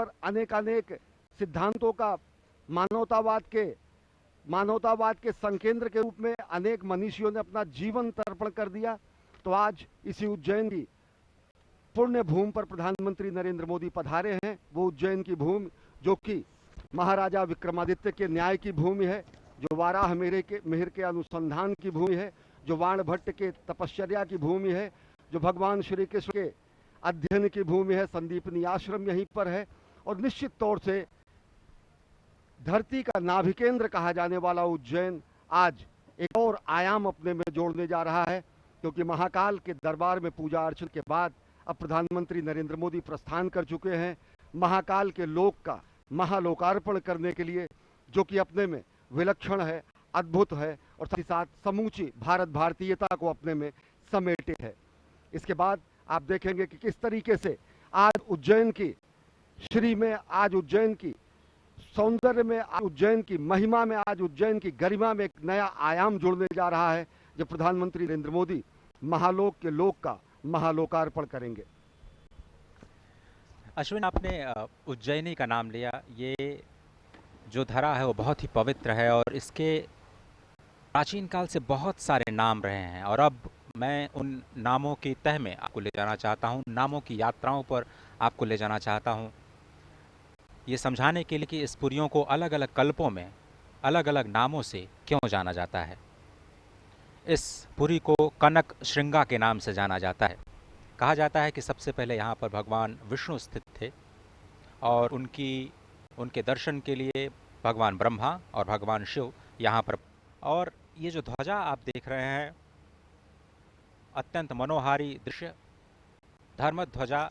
पर अनेकानेक सिद्धांतों का मानवतावाद के संकेंद्र के रूप में अनेक मनीषियों ने अपना जीवन तर्पण कर दिया। तो आज इसी उज्जैन की पुण्य भूमि पर प्रधानमंत्री नरेंद्र मोदी पधारे हैं। वो उज्जैन की भूमि जो कि महाराजा विक्रमादित्य के न्याय की भूमि है, जो वाराह मिहिर के अनुसंधान की भूमि है, जो वाण भट्ट के तपश्चर्या की भूमि है, जो भगवान श्री कृष्ण के अध्ययन की भूमि है। संदीपनी आश्रम यहीं पर है और निश्चित तौर से धरती का नाभिकेंद्र कहा जाने वाला उज्जैन आज एक और आयाम अपने में जोड़ने जा रहा है, क्योंकि महाकाल के दरबार में पूजा अर्चन के बाद अब प्रधानमंत्री नरेंद्र मोदी प्रस्थान कर चुके हैं महाकाल के लोक का महालोकार्पण करने के लिए, जो कि अपने में विलक्षण है, अद्भुत है और साथ ही साथ समूची भारत भारतीयता को अपने में समेटे है। इसके बाद आप देखेंगे कि किस तरीके से आज उज्जैन की श्री में, आज उज्जैन की सौंदर्य में, आज उज्जैन की महिमा में, आज उज्जैन की गरिमा में एक नया आयाम जुड़ने जा रहा है, जब प्रधानमंत्री नरेंद्र मोदी महालोक के लोक का महालोकार्पण करेंगे। अश्विन, आपने उज्जैनी का नाम लिया। ये जो धरा है वो बहुत ही पवित्र है और इसके प्राचीन काल से बहुत सारे नाम रहे हैं और अब मैं उन नामों की तह में आपको ले जाना चाहता हूँ, नामों की यात्राओं पर आपको ले जाना चाहता हूँ, ये समझाने के लिए कि इस पुरियों को अलग अलग कल्पों में अलग अलग नामों से क्यों जाना जाता है। इस पुरी को कनक श्रृंगा के नाम से जाना जाता है। कहा जाता है कि सबसे पहले यहाँ पर भगवान विष्णु स्थित थे और उनके दर्शन के लिए भगवान ब्रह्मा और भगवान शिव यहाँ पर। और ये जो ध्वजा आप देख रहे हैं, अत्यंत मनोहारी दृश्य, धर्म ध्वजा।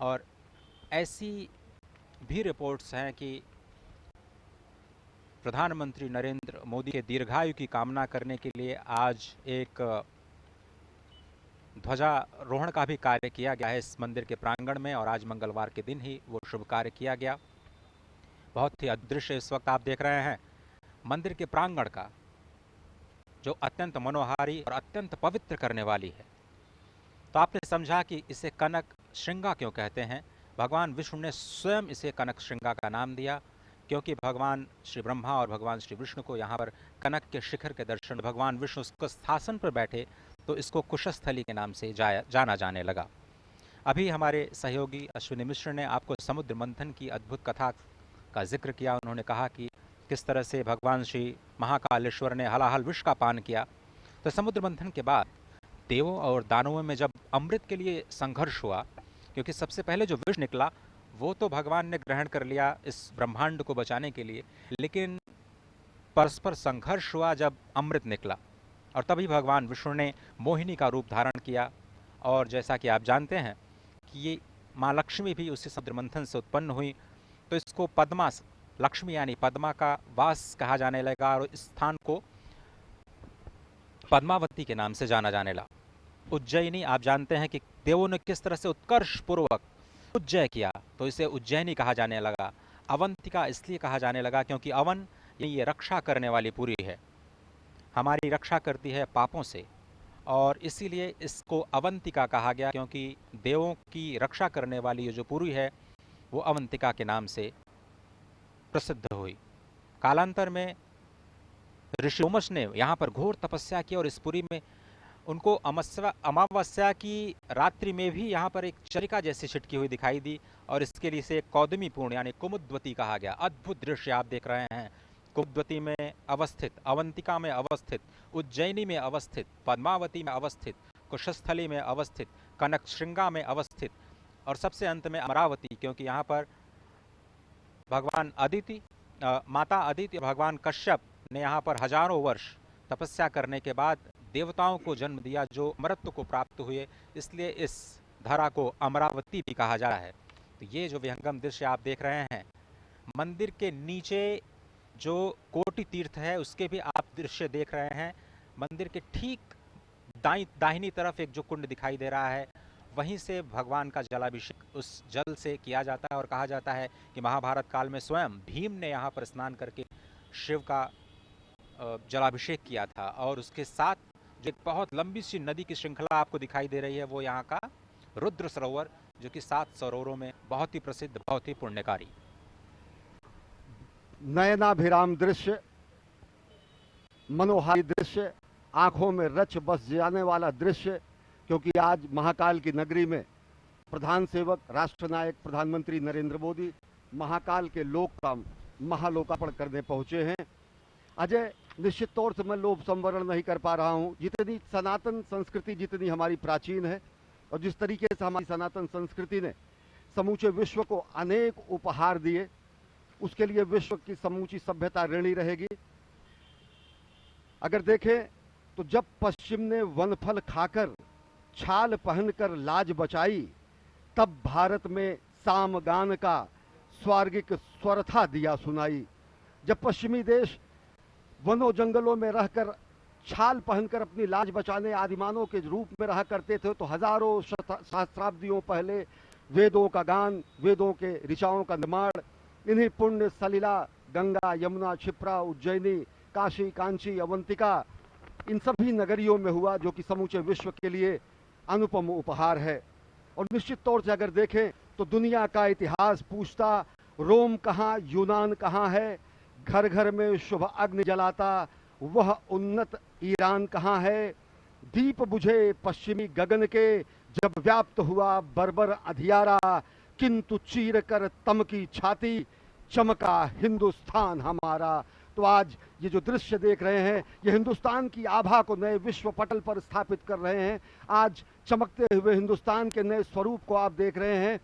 और ऐसी भी रिपोर्ट्स हैं कि प्रधानमंत्री नरेंद्र मोदी के दीर्घायु की कामना करने के लिए आज एक ध्वजारोहण का भी कार्य किया गया है इस मंदिर के प्रांगण में और आज मंगलवार के दिन ही वो शुभ कार्य किया गया। बहुत ही अदृश्य इस वक्त आप देख रहे हैं मंदिर के प्रांगण का, जो अत्यंत मनोहारी और अत्यंत पवित्र करने वाली है। तो आपने समझा कि इसे कनक श्रृंगा क्यों कहते हैं। भगवान विष्णु ने स्वयं इसे कनक श्रृंगा का नाम दिया क्योंकि भगवान श्री ब्रह्मा और भगवान श्री विष्णु को यहाँ पर कनक के शिखर के दर्शन, भगवान विष्णु उसको शासन पर बैठे तो इसको कुशस्थली के नाम से जाना जाने लगा। अभी हमारे सहयोगी अश्विनी मिश्र ने आपको समुद्र मंथन की अद्भुत कथा का जिक्र किया। उन्होंने कहा कि किस तरह से भगवान श्री महाकालेश्वर ने हलाहल विष का पान किया। तो समुद्र मंथन के बाद देवों और दानवों में जब अमृत के लिए संघर्ष हुआ, क्योंकि सबसे पहले जो विष निकला वो तो भगवान ने ग्रहण कर लिया इस ब्रह्मांड को बचाने के लिए, लेकिन परस्पर संघर्ष हुआ जब अमृत निकला और तभी भगवान विष्णु ने मोहिनी का रूप धारण किया। और जैसा कि आप जानते हैं कि ये माँ लक्ष्मी भी उसी समुद्र मंथन से उत्पन्न हुई, तो इसको पद्मा लक्ष्मी यानी पद्मा का वास कहा जाने लगा और इस स्थान को पद्मावती के नाम से जाना जाने लगा। उज्जैनी, आप जानते हैं कि देवों ने किस तरह से उत्कर्ष पूर्वक उज्जय किया, तो इसे उज्जैनी कहा जाने लगा। अवंतिका इसलिए कहा जाने लगा क्योंकि अवन ये रक्षा करने वाली पुरी है, हमारी रक्षा करती है पापों से, और इसीलिए इसको अवंतिका कहा गया क्योंकि देवों की रक्षा करने वाली ये जो पुरी है वो अवंतिका के नाम से प्रसिद्ध हुई। कालांतर में ऋषि उमस ने यहाँ पर घोर तपस्या की और इस पुरी में उनको अमावस्या की रात्रि में भी यहाँ पर एक चरिका जैसी छिटकी हुई दिखाई दी और इसके लिए इसे कौदमी पूर्ण यानी कुमुद्वती कहा गया। अद्भुत दृश्य आप देख रहे हैं। कुमुद्वती में अवस्थित, अवंतिका में अवस्थित, उज्जैनी में अवस्थित, पद्मावती में अवस्थित, कुशस्थली में अवस्थित, कनक श्रृंगा में अवस्थित और सबसे अंत में अमरावती, क्योंकि यहाँ पर भगवान अदिति, माता अदिति, भगवान कश्यप ने यहाँ पर हजारों वर्ष तपस्या करने के बाद देवताओं को जन्म दिया जो अमरत्व को प्राप्त हुए, इसलिए इस धरा को अमरावती भी कहा जा रहा है। तो ये जो विहंगम दृश्य आप देख रहे हैं, मंदिर के नीचे जो कोटि तीर्थ है उसके भी आप दृश्य देख रहे हैं। मंदिर के ठीक दाहिनी तरफ एक जो कुंड दिखाई दे रहा है, वहीं से भगवान का जलाभिषेक उस जल से किया जाता है और कहा जाता है कि महाभारत काल में स्वयं भीम ने यहाँ पर स्नान करके शिव का जलाभिषेक किया था। और उसके साथ जो एक बहुत लंबी सी नदी की श्रृंखला आपको दिखाई दे रही है वो यहाँ का रुद्र सरोवर, जो कि 7 सरोवरों में बहुत ही प्रसिद्ध, बहुत ही पुण्यकारी। नयनाभिराम दृश्य, मनोहारी दृश्य, आंखों में रच बस जाने वाला दृश्य, क्योंकि आज महाकाल की नगरी में प्रधान सेवक राष्ट्रनायक प्रधानमंत्री नरेंद्र मोदी महाकाल के लोक का महालोकार्पण करने पहुंचे हैं। अजय, निश्चित तौर से मैं लोभ संवरण नहीं कर पा रहा हूं। जितनी सनातन संस्कृति जितनी हमारी प्राचीन है और जिस तरीके से हमारी सनातन संस्कृति ने समूचे विश्व को अनेक उपहार दिए, उसके लिए विश्व की समूची सभ्यता ऋणी रहेगी। अगर देखें तो जब पश्चिम ने वनफल खाकर छाल पहनकर लाज बचाई, तब भारत में सामगान का स्वर्गिक स्वर था दिया सुनाई। जब पश्चिमी देश वनों जंगलों में रहकर छाल पहनकर अपनी लाज बचाने आदिमानव के रूप में रहा करते थे, तो हजारों सहस्राब्दियों पहले वेदों का गान, वेदों के ऋचाओं का निर्माण इन्हीं पुण्य सलिला, गंगा, यमुना, क्षिप्रा, उज्जैनी, काशी, कांची, अवंतिका, इन सभी नगरियों में हुआ, जो कि समूचे विश्व के लिए अनुपम उपहार है। और निश्चित तौर से अगर देखें तो दुनिया का इतिहास पूछता, रोम कहाँ, यूनान कहाँ है, घर घर में शुभ अग्नि जलाता वह उन्नत ईरान कहाँ है, दीप बुझे पश्चिमी गगन के जब व्याप्त हुआ बर्बर अधियारा, किंतु चीर कर तम की छाती चमका हिंदुस्तान हमारा। तो आज ये जो दृश्य देख रहे हैं, ये हिंदुस्तान की आभा को नए विश्व पटल पर स्थापित कर रहे हैं। आज चमकते हुए हिंदुस्तान के नए स्वरूप को आप देख रहे हैं।